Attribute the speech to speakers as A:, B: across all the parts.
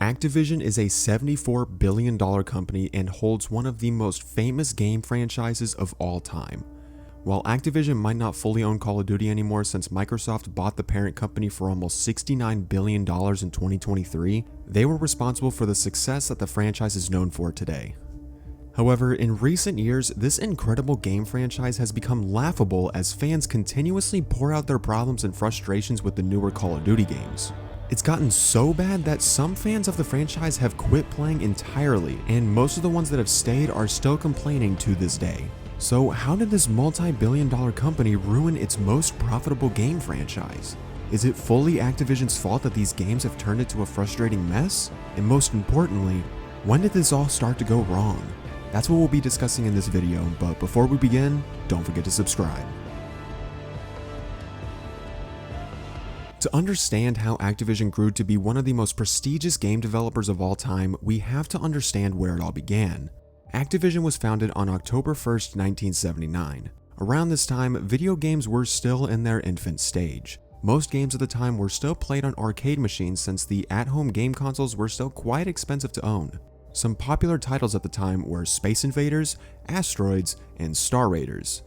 A: Activision is a $74 billion company and holds one of the most famous game franchises of all time. While Activision might not fully own Call of Duty anymore since Microsoft bought the parent company for almost $69 billion in 2023, they were responsible for the success that the franchise is known for today. However, in recent years, this incredible game franchise has become laughable as fans continuously pour out their problems and frustrations with the newer Call of Duty games. It's gotten so bad that some fans of the franchise have quit playing entirely, and most of the ones that have stayed are still complaining to this day. So how did this multi-billion-dollar company ruin its most profitable game franchise? Is it fully Activision's fault that these games have turned into a frustrating mess? And most importantly, when did this all start to go wrong? That's what we'll be discussing in this video, but before we begin, don't forget to subscribe. To understand how Activision grew to be one of the most prestigious game developers of all time, we have to understand where it all began. Activision was founded on October 1st, 1979. Around this time, video games were still in their infant stage. Most games at the time were still played on arcade machines since the at-home game consoles were still quite expensive to own. Some popular titles at the time were Space Invaders, Asteroids, and Star Raiders.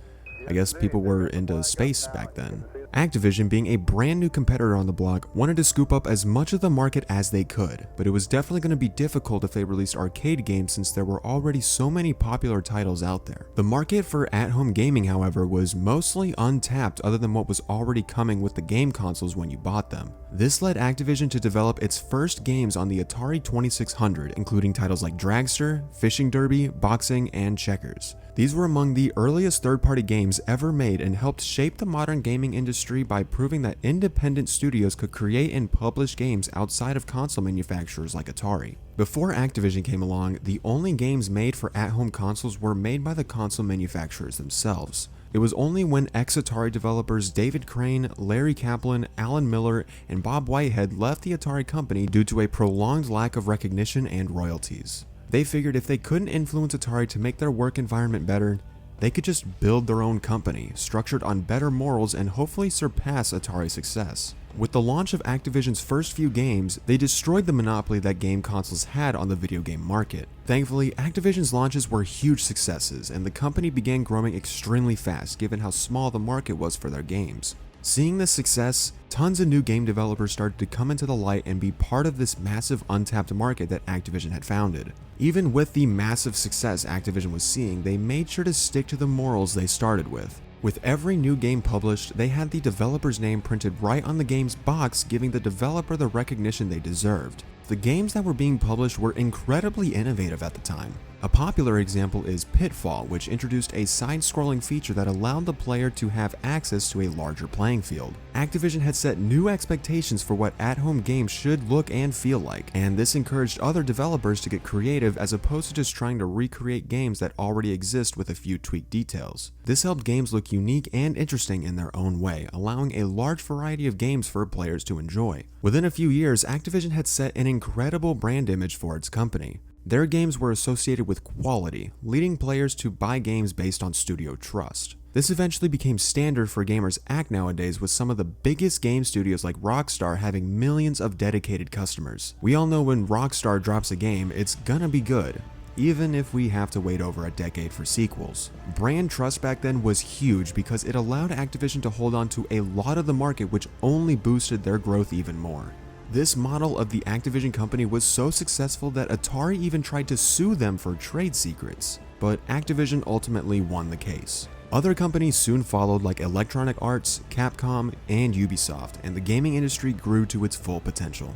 A: I guess people were into space back then. Activision, being a brand new competitor on the block, wanted to scoop up as much of the market as they could, but it was definitely going to be difficult if they released arcade games since there were already so many popular titles out there. The market for at-home gaming, however, was mostly untapped other than what was already coming with the game consoles when you bought them. This led Activision to develop its first games on the Atari 2600, including titles like Dragster, Fishing Derby, Boxing, and Checkers. These were among the earliest third-party games ever made and helped shape the modern gaming industry by proving that independent studios could create and publish games outside of console manufacturers like Atari. Before Activision came along, the only games made for at-home consoles were made by the console manufacturers themselves. It was only when ex-Atari developers David Crane, Larry Kaplan, Alan Miller, and Bob Whitehead left the Atari company due to a prolonged lack of recognition and royalties. They figured if they couldn't influence Atari to make their work environment better, they could just build their own company, structured on better morals and hopefully surpass Atari's success. With the launch of Activision's first few games, they destroyed the monopoly that game consoles had on the video game market. Thankfully, Activision's launches were huge successes, and the company began growing extremely fast given how small the market was for their games. Seeing this success, tons of new game developers started to come into the light and be part of this massive untapped market that Activision had founded. Even with the massive success Activision was seeing, they made sure to stick to the morals they started with. With every new game published, they had the developer's name printed right on the game's box, giving the developer the recognition they deserved. The games that were being published were incredibly innovative at the time. A popular example is Pitfall, which introduced a side-scrolling feature that allowed the player to have access to a larger playing field. Activision had set new expectations for what at-home games should look and feel like, and this encouraged other developers to get creative as opposed to just trying to recreate games that already exist with a few tweaked details. This helped games look unique and interesting in their own way, allowing a large variety of games for players to enjoy. Within a few years, Activision had set an incredible brand image for its company. Their games were associated with quality, leading players to buy games based on studio trust. This eventually became standard for gamers act nowadays, with some of the biggest game studios like Rockstar having millions of dedicated customers. We all know when Rockstar drops a game, it's gonna be good, even if we have to wait over a decade for sequels. Brand trust back then was huge because it allowed Activision to hold on to a lot of the market, which only boosted their growth even more. This model of the Activision company was so successful that Atari even tried to sue them for trade secrets, but Activision ultimately won the case. Other companies soon followed like Electronic Arts, Capcom, and Ubisoft, and the gaming industry grew to its full potential.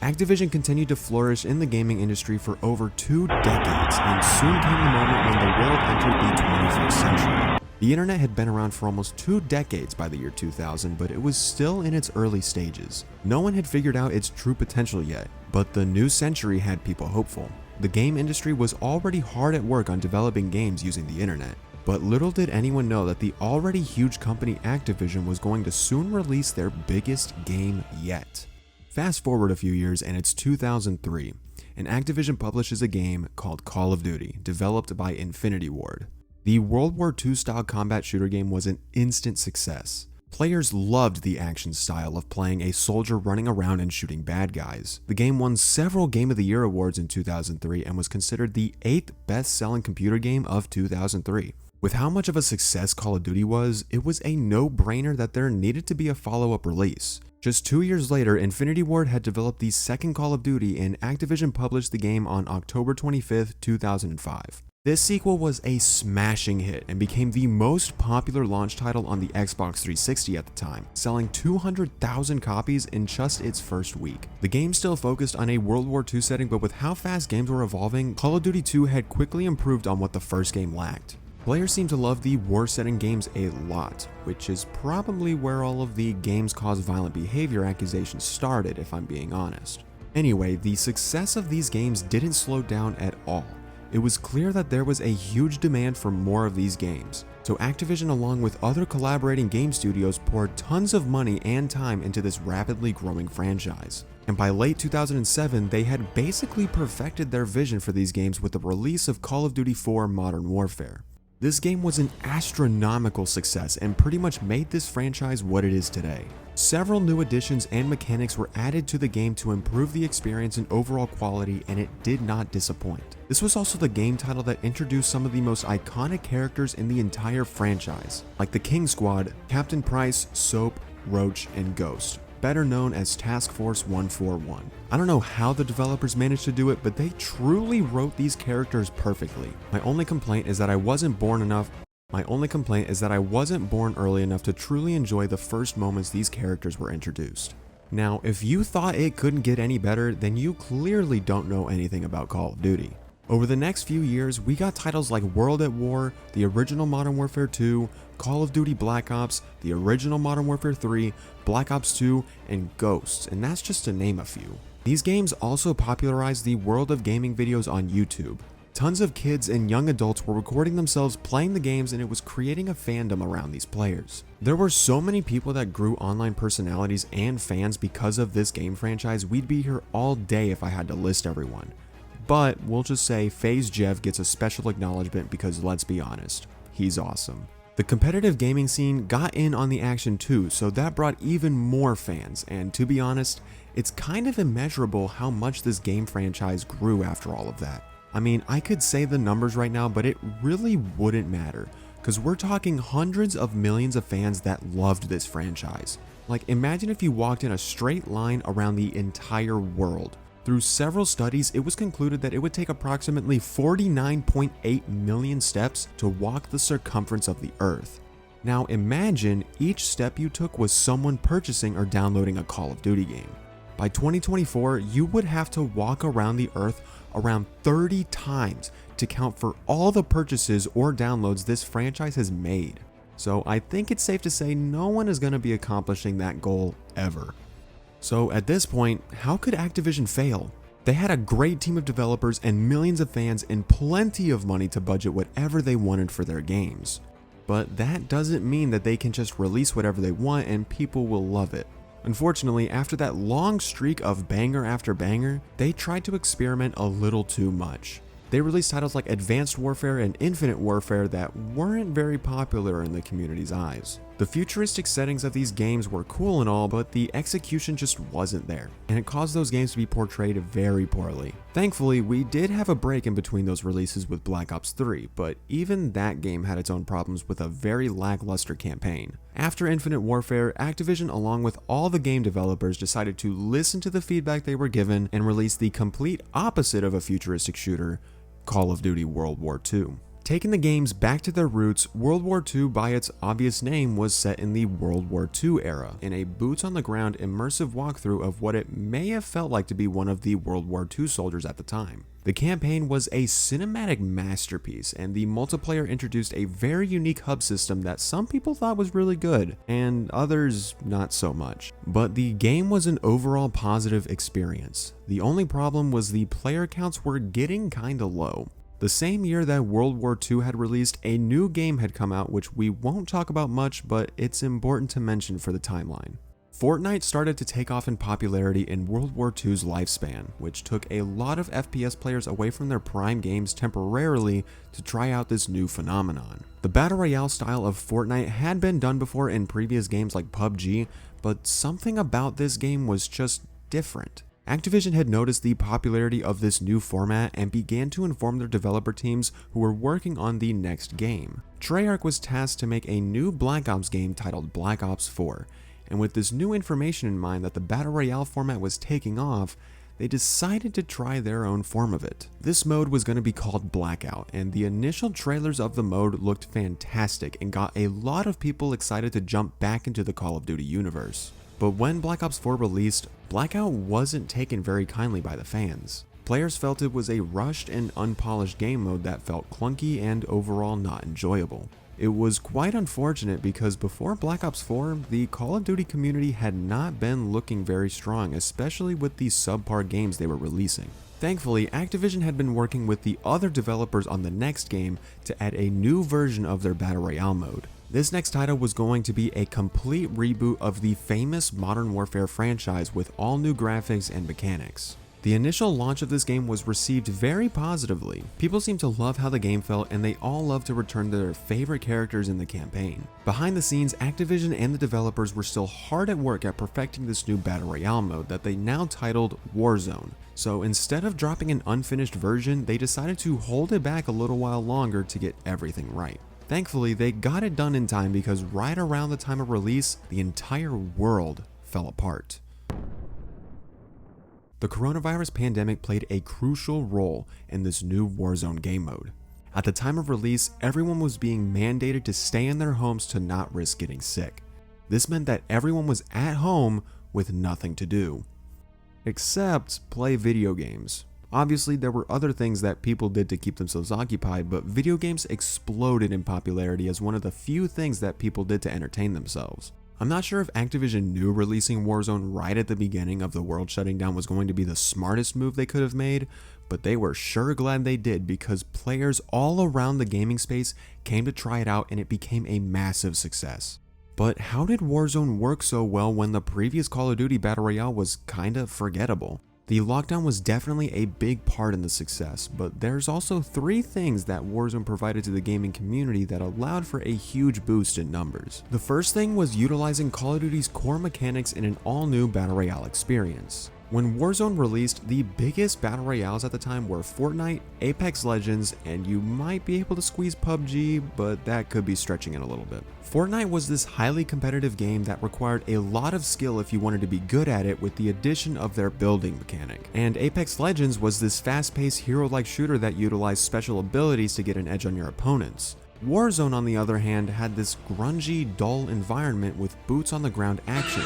A: Activision continued to flourish in the gaming industry for over 2 decades, and soon came the moment when the world entered the 21st century. The internet had been around for almost 2 decades by the year 2000, but it was still in its early stages. No one had figured out its true potential yet, but the new century had people hopeful. The game industry was already hard at work on developing games using the internet, but little did anyone know that the already huge company Activision was going to soon release their biggest game yet. Fast forward a few years and it's 2003, and Activision publishes a game called Call of Duty, developed by Infinity Ward. The World War II style combat shooter game was an instant success. Players loved the action style of playing a soldier running around and shooting bad guys. The game won several Game of the Year awards in 2003 and was considered the 8th best-selling computer game of 2003. With how much of a success Call of Duty was, it was a no-brainer that there needed to be a follow-up release. Just 2 years later, Infinity Ward had developed the second Call of Duty and Activision published the game on October 25th, 2005. This sequel was a smashing hit and became the most popular launch title on the Xbox 360 at the time, selling 200,000 copies in just its first week. The game still focused on a World War II setting, but with how fast games were evolving, Call of Duty 2 had quickly improved on what the first game lacked. Players seem to love the war-setting games a lot, which is probably where all of the games cause violent behavior accusations started, if I'm being honest. Anyway, the success of these games didn't slow down at all. It was clear that there was a huge demand for more of these games, so Activision along with other collaborating game studios poured tons of money and time into this rapidly growing franchise. And by late 2007, they had basically perfected their vision for these games with the release of Call of Duty 4 Modern Warfare. This game was an astronomical success and pretty much made this franchise what it is today. Several new additions and mechanics were added to the game to improve the experience and overall quality, and it did not disappoint. This was also the game title that introduced some of the most iconic characters in the entire franchise, like the King Squad, Captain Price, Soap, Roach, and Ghost, better known as Task Force 141. I don't know how the developers managed to do it, but they truly wrote these characters perfectly. My only complaint is that I wasn't born early enough to truly enjoy the first moments these characters were introduced. Now, if you thought it couldn't get any better, then you clearly don't know anything about Call of Duty. Over the next few years, we got titles like World at War, the original Modern Warfare 2, Call of Duty Black Ops, the original Modern Warfare 3, Black Ops 2, and Ghosts, and that's just to name a few. These games also popularized the world of gaming videos on YouTube. Tons of kids and young adults were recording themselves playing the games, and it was creating a fandom around these players. There were so many people that grew online personalities and fans because of this game franchise. We'd be here all day if I had to list everyone. But we'll just say FaZe Jev gets a special acknowledgement because let's be honest, he's awesome. The competitive gaming scene got in on the action too, so that brought even more fans, and to be honest, it's kind of immeasurable how much this game franchise grew after all of that. I mean, I could say the numbers right now, but it really wouldn't matter, because we're talking hundreds of millions of fans that loved this franchise. Like, imagine if you walked in a straight line around the entire world. Through several studies, it was concluded that it would take approximately 49.8 million steps to walk the circumference of the Earth. Now imagine each step you took was someone purchasing or downloading a Call of Duty game. By 2024, you would have to walk around the Earth around 30 times to count for all the purchases or downloads this franchise has made. So I think it's safe to say no one is going to be accomplishing that goal ever. So at this point, how could Activision fail? They had a great team of developers and millions of fans and plenty of money to budget whatever they wanted for their games. But that doesn't mean that they can just release whatever they want and people will love it. Unfortunately, after that long streak of banger after banger, they tried to experiment a little too much. They released titles like Advanced Warfare and Infinite Warfare that weren't very popular in the community's eyes. The futuristic settings of these games were cool and all, but the execution just wasn't there, and it caused those games to be portrayed very poorly. Thankfully, we did have a break in between those releases with Black Ops 3, but even that game had its own problems with a very lackluster campaign. After Infinite Warfare, Activision along with all the game developers decided to listen to the feedback they were given and release the complete opposite of a futuristic shooter, Call of Duty World War II. Taking the games back to their roots, World War II by its obvious name was set in the World War II era, in a boots-on-the-ground immersive walkthrough of what it may have felt like to be one of the World War II soldiers at the time. The campaign was a cinematic masterpiece, and the multiplayer introduced a very unique hub system that some people thought was really good, and others not so much. But the game was an overall positive experience. The only problem was the player counts were getting kinda low. The same year that World War II had released, a new game had come out which we won't talk about much, but it's important to mention for the timeline. Fortnite started to take off in popularity in World War II's lifespan, which took a lot of FPS players away from their prime games temporarily to try out this new phenomenon. The Battle Royale style of Fortnite had been done before in previous games like PUBG, but something about this game was just different. Activision had noticed the popularity of this new format and began to inform their developer teams who were working on the next game. Treyarch was tasked to make a new Black Ops game titled Black Ops 4, and with this new information in mind that the Battle Royale format was taking off, they decided to try their own form of it. This mode was going to be called Blackout, and the initial trailers of the mode looked fantastic and got a lot of people excited to jump back into the Call of Duty universe. But when Black Ops 4 released, Blackout wasn't taken very kindly by the fans. Players felt it was a rushed and unpolished game mode that felt clunky and overall not enjoyable. It was quite unfortunate because before Black Ops 4, the Call of Duty community had not been looking very strong, especially with the subpar games they were releasing. Thankfully, Activision had been working with the other developers on the next game to add a new version of their Battle Royale mode. This next title was going to be a complete reboot of the famous Modern Warfare franchise with all new graphics and mechanics. The initial launch of this game was received very positively. People seemed to love how the game felt, and they all loved to return to their favorite characters in the campaign. Behind the scenes, Activision and the developers were still hard at work at perfecting this new Battle Royale mode that they now titled Warzone. So instead of dropping an unfinished version, they decided to hold it back a little while longer to get everything right. Thankfully, they got it done in time because right around the time of release, the entire world fell apart. The coronavirus pandemic played a crucial role in this new Warzone game mode. At the time of release, everyone was being mandated to stay in their homes to not risk getting sick. This meant that everyone was at home with nothing to do, except play video games. Obviously, there were other things that people did to keep themselves occupied, but video games exploded in popularity as one of the few things that people did to entertain themselves. I'm not sure if Activision knew releasing Warzone right at the beginning of the world shutting down was going to be the smartest move they could have made, but they were sure glad they did because players all around the gaming space came to try it out and it became a massive success. But how did Warzone work so well when the previous Call of Duty Battle Royale was kinda forgettable? The lockdown was definitely a big part in the success, but there's also 3 things that Warzone provided to the gaming community that allowed for a huge boost in numbers. The first thing was utilizing Call of Duty's core mechanics in an all-new Battle Royale experience. When Warzone released, the biggest Battle Royales at the time were Fortnite, Apex Legends, and you might be able to squeeze PUBG, but that could be stretching it a little bit. Fortnite was this highly competitive game that required a lot of skill if you wanted to be good at it with the addition of their building mechanic. And Apex Legends was this fast-paced hero-like shooter that utilized special abilities to get an edge on your opponents. Warzone, on the other hand, had this grungy, dull environment with boots on the ground action.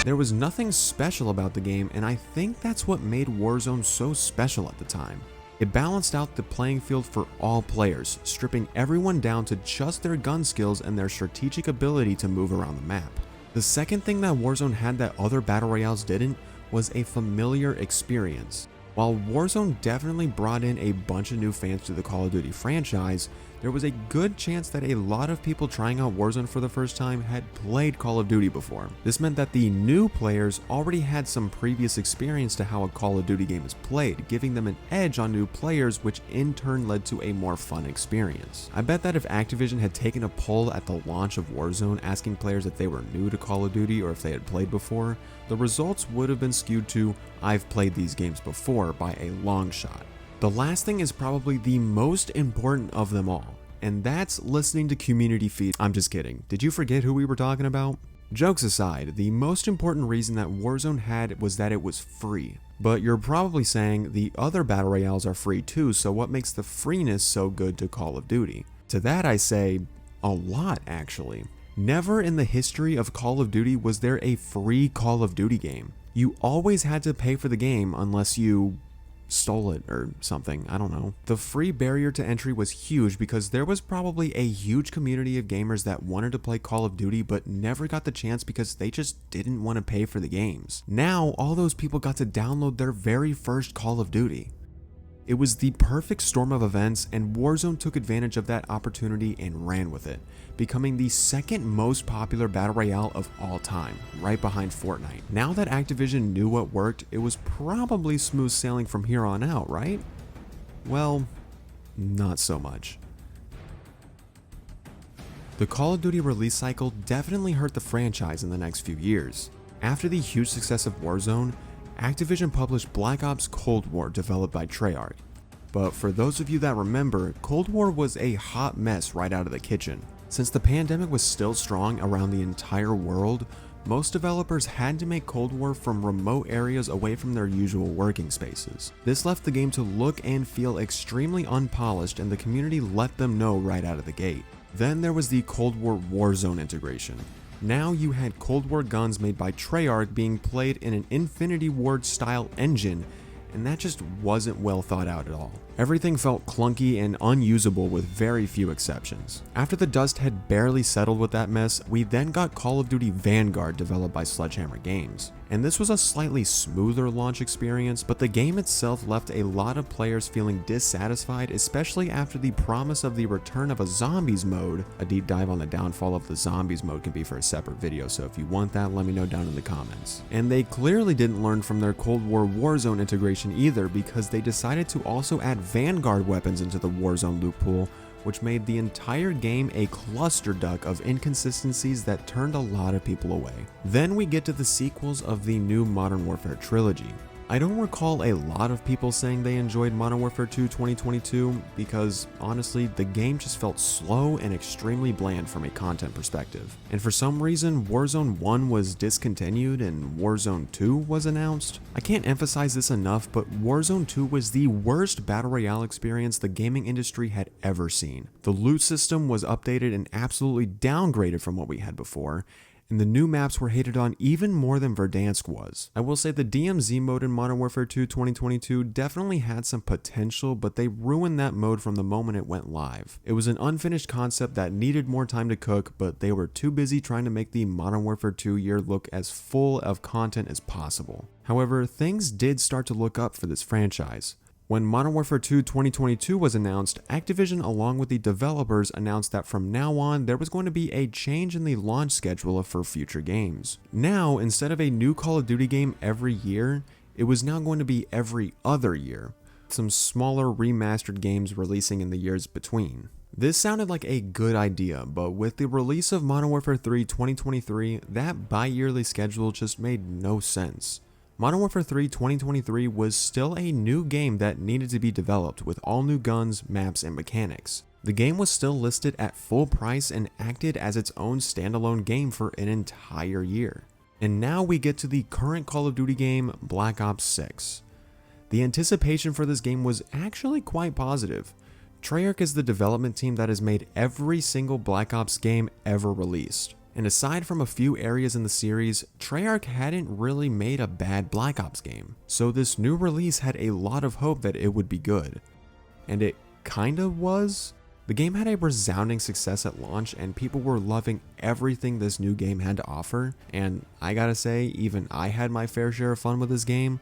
A: There was nothing special about the game, and I think that's what made Warzone so special at the time. It balanced out the playing field for all players, stripping everyone down to just their gun skills and their strategic ability to move around the map. The second thing that Warzone had that other Battle Royales didn't was a familiar experience. While Warzone definitely brought in a bunch of new fans to the Call of Duty franchise, there was a good chance that a lot of people trying out Warzone for the first time had played Call of Duty before. This meant that the new players already had some previous experience to how a Call of Duty game is played, giving them an edge on new players, which in turn led to a more fun experience. I bet that if Activision had taken a poll at the launch of Warzone asking players if they were new to Call of Duty or if they had played before, the results would have been skewed to "I've played these games before" by a long shot. The last thing is probably the most important of them all, and that's listening to community feed. I'm just kidding. Did you forget who we were talking about? Jokes aside, the most important reason that Warzone had was that it was free. But you're probably saying the other Battle Royales are free too, so what makes the freeness so good to Call of Duty? To that I say, a lot actually. Never in the history of Call of Duty was there a free Call of Duty game. You always had to pay for the game unless you stole it or something, I don't know. The free barrier to entry was huge because there was probably a huge community of gamers that wanted to play Call of Duty but never got the chance because they just didn't want to pay for the games. Now, all those people got to download their very first Call of Duty. It was the perfect storm of events, and Warzone took advantage of that opportunity and ran with it, becoming the second most popular battle royale of all time, right behind Fortnite. Now that Activision knew what worked, it was probably smooth sailing from here on out, right? Well, not so much. The Call of Duty release cycle definitely hurt the franchise in the next few years. After the huge success of Warzone, Activision published Black Ops Cold War developed by Treyarch. But for those of you that remember, Cold War was a hot mess right out of the kitchen. Since the pandemic was still strong around the entire world, most developers had to make Cold War from remote areas away from their usual working spaces. This left the game to look and feel extremely unpolished, and the community let them know right out of the gate. Then there was the Cold War Warzone integration. Now you had Cold War guns made by Treyarch being played in an Infinity Ward style engine, and that just wasn't well thought out at all. Everything felt clunky and unusable with very few exceptions. After the dust had barely settled with that mess, we then got Call of Duty Vanguard developed by Sledgehammer Games. And this was a slightly smoother launch experience, but the game itself left a lot of players feeling dissatisfied, especially after the promise of the return of a zombies mode. A deep dive on the downfall of the zombies mode can be for a separate video, so if you want that, let me know down in the comments. And they clearly didn't learn from their Cold War Warzone integration either, because they decided to also add Vanguard weapons into the Warzone loot pool, which made the entire game a clusterfuck of inconsistencies that turned a lot of people away. Then we get to the sequels of the new Modern Warfare trilogy. I don't recall a lot of people saying they enjoyed Modern Warfare 2 2022 because honestly, the game just felt slow and extremely bland from a content perspective. And for some reason, Warzone 1 was discontinued and Warzone 2 was announced. I can't emphasize this enough, but Warzone 2 was the worst battle royale experience the gaming industry had ever seen. The loot system was updated and absolutely downgraded from what we had before, and the new maps were hated on even more than Verdansk was. I will say the DMZ mode in Modern Warfare 2 2022 definitely had some potential, but they ruined that mode from the moment it went live. It was an unfinished concept that needed more time to cook, but they were too busy trying to make the Modern Warfare 2 year look as full of content as possible. However, things did start to look up for this franchise. When Modern Warfare 2 2022 was announced, Activision along with the developers announced that from now on there was going to be a change in the launch schedule for future games. Now, instead of a new Call of Duty game every year, it was now going to be every other year, some smaller remastered games releasing in the years between. This sounded like a good idea, but with the release of Modern Warfare 3 2023, that bi-yearly schedule just made no sense. Modern Warfare 3 2023 was still a new game that needed to be developed with all new guns, maps, and mechanics. The game was still listed at full price and acted as its own standalone game for an entire year. And now we get to the current Call of Duty game, Black Ops 6. The anticipation for this game was actually quite positive. Treyarch is the development team that has made every single Black Ops game ever released. And aside from a few areas in the series, Treyarch hadn't really made a bad Black Ops game. So this new release had a lot of hope that it would be good. And it kinda was. The game had a resounding success at launch and people were loving everything this new game had to offer. And I gotta say, even I had my fair share of fun with this game.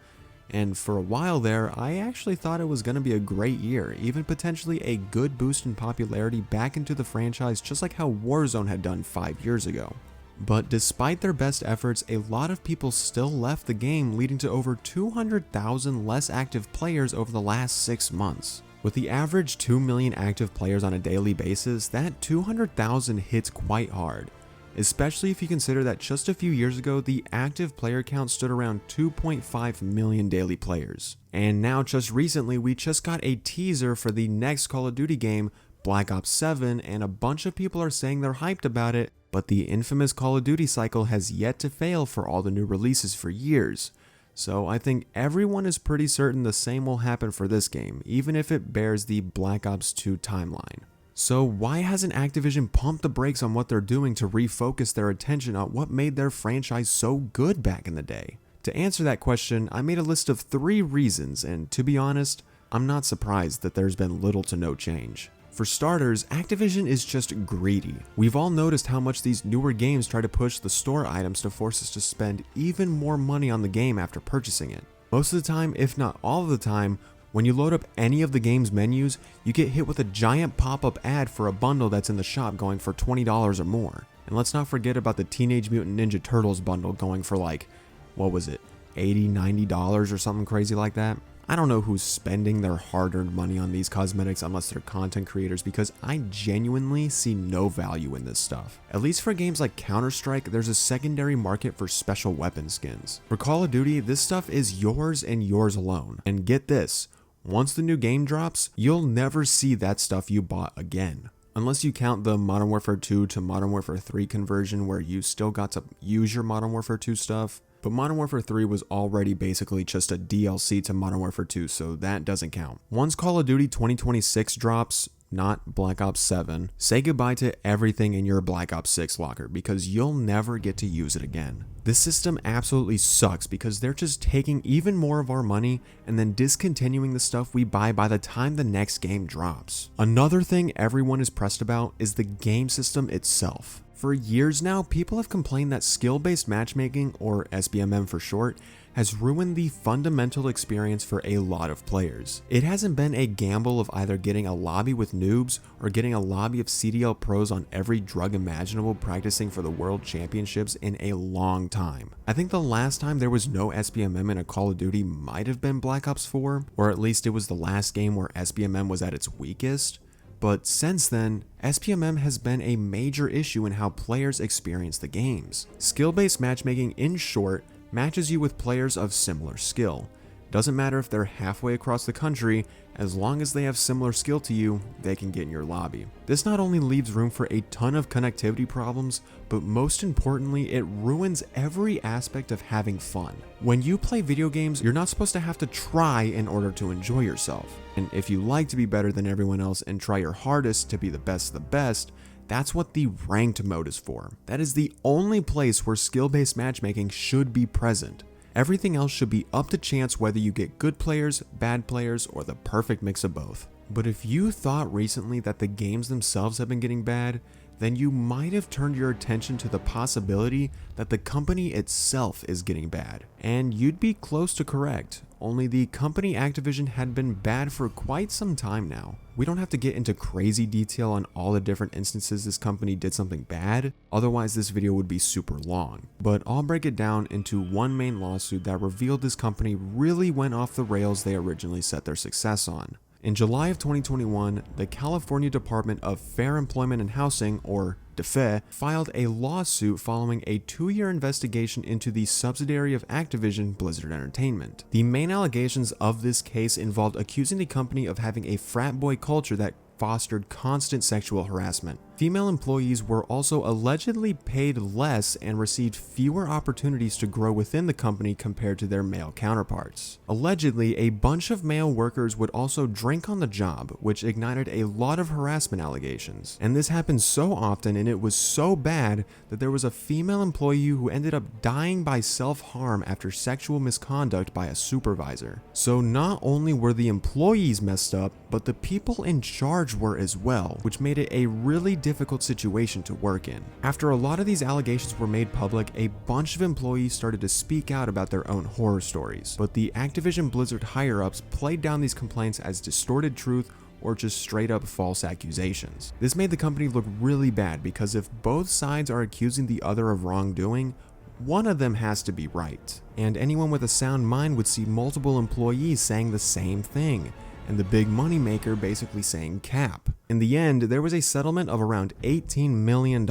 A: And for a while there, I actually thought it was going to be a great year, even potentially a good boost in popularity back into the franchise, just like how Warzone had done 5 years ago. But despite their best efforts, a lot of people still left the game, leading to over 200,000 less active players over the last 6 months. With the average 2 million active players on a daily basis, that 200,000 hits quite hard. Especially if you consider that just a few years ago, the active player count stood around 2.5 million daily players. And now just recently, we just got a teaser for the next Call of Duty game, Black Ops 7, and a bunch of people are saying they're hyped about it, but the infamous Call of Duty cycle has yet to fail for all the new releases for years. So I think everyone is pretty certain the same will happen for this game, even if it bears the Black Ops 2 timeline. So why hasn't Activision pumped the brakes on what they're doing to refocus their attention on what made their franchise so good back in the day? To answer that question, I made a list of 3 reasons, and to be honest, I'm not surprised that there's been little to no change. For starters, Activision is just greedy. We've all noticed how much these newer games try to push the store items to force us to spend even more money on the game after purchasing it. Most of the time, if not all of the time, When you load up any of the game's menus, you get hit with a giant pop-up ad for a bundle that's in the shop going for $20 or more. And let's not forget about the Teenage Mutant Ninja Turtles bundle going for like, what was it, $80, $90 or something crazy like that. I don't know who's spending their hard-earned money on these cosmetics unless they're content creators, because I genuinely see no value in this stuff. At least for games like Counter-Strike, there's a secondary market for special weapon skins. For Call of Duty, this stuff is yours and yours alone. And get this, once the new game drops, you'll never see that stuff you bought again. Unless you count the Modern Warfare 2 to Modern Warfare 3 conversion where you still got to use your Modern Warfare 2 stuff. But Modern Warfare 3 was already basically just a DLC to Modern Warfare 2, so that doesn't count. Once Call of Duty 2026 drops, not Black Ops 7, say goodbye to everything in your Black Ops 6 locker because you'll never get to use it again. This system absolutely sucks because they're just taking even more of our money and then discontinuing the stuff we buy by the time the next game drops. Another thing everyone is pressed about is the game system itself. For years now, people have complained that skill-based matchmaking, or SPMM for short, has ruined the fundamental experience for a lot of players. It hasn't been a gamble of either getting a lobby with noobs or getting a lobby of CDL pros on every drug imaginable practicing for the World Championships in a long time. I think the last time there was no SPMM in a Call of Duty might have been Black Ops 4, or at least it was the last game where SPMM was at its weakest. But since then, SPMM has been a major issue in how players experience the games. Skill-based matchmaking, in short, matches you with players of similar skill. Doesn't matter if they're halfway across the country, as long as they have similar skill to you, they can get in your lobby. This not only leaves room for a ton of connectivity problems, but most importantly, it ruins every aspect of having fun. When you play video games, you're not supposed to have to try in order to enjoy yourself. And if you like to be better than everyone else and try your hardest to be the best of the best, that's what the ranked mode is for. That is the only place where skill-based matchmaking should be present. Everything else should be up to chance whether you get good players, bad players, or the perfect mix of both. But if you thought recently that the games themselves have been getting bad, then you might have turned your attention to the possibility that the company itself is getting bad. And you'd be close to correct, only the company Activision had been bad for quite some time now. We don't have to get into crazy detail on all the different instances this company did something bad, otherwise this video would be super long. But I'll break it down into one main lawsuit that revealed this company really went off the rails they originally set their success on. In July of 2021, the California Department of Fair Employment and Housing, or DeFe, filed a lawsuit following a 2-year investigation into the subsidiary of Activision, Blizzard Entertainment. The main allegations of this case involved accusing the company of having a frat boy culture that fostered constant sexual harassment. Female employees were also allegedly paid less and received fewer opportunities to grow within the company compared to their male counterparts. Allegedly, a bunch of male workers would also drink on the job, which ignited a lot of harassment allegations. And this happened so often and it was so bad that there was a female employee who ended up dying by self-harm after sexual misconduct by a supervisor. So not only were the employees messed up, but the people in charge were as well, which made it a really difficult situation to work in. After a lot of these allegations were made public, a bunch of employees started to speak out about their own horror stories, but the Activision Blizzard higher-ups played down these complaints as distorted truth or just straight up false accusations. This made the company look really bad because if both sides are accusing the other of wrongdoing, one of them has to be right. And anyone with a sound mind would see multiple employees saying the same thing, and the big moneymaker basically saying cap. In the end, there was a settlement of around $18 million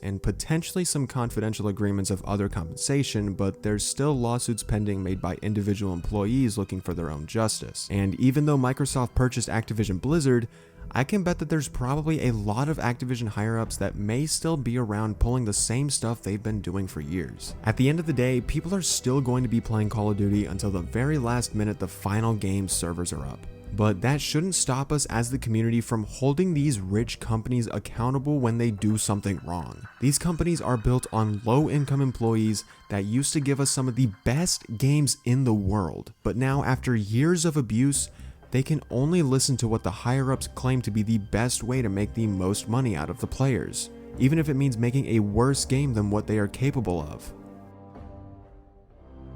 A: and potentially some confidential agreements of other compensation, but there's still lawsuits pending made by individual employees looking for their own justice. And even though Microsoft purchased Activision Blizzard, I can bet that there's probably a lot of Activision higher-ups that may still be around pulling the same stuff they've been doing for years. At the end of the day, people are still going to be playing Call of Duty until the very last minute the final game's servers are up. But that shouldn't stop us as the community from holding these rich companies accountable when they do something wrong. These companies are built on low-income employees that used to give us some of the best games in the world. But now, after years of abuse, they can only listen to what the higher-ups claim to be the best way to make the most money out of the players, even if it means making a worse game than what they are capable of.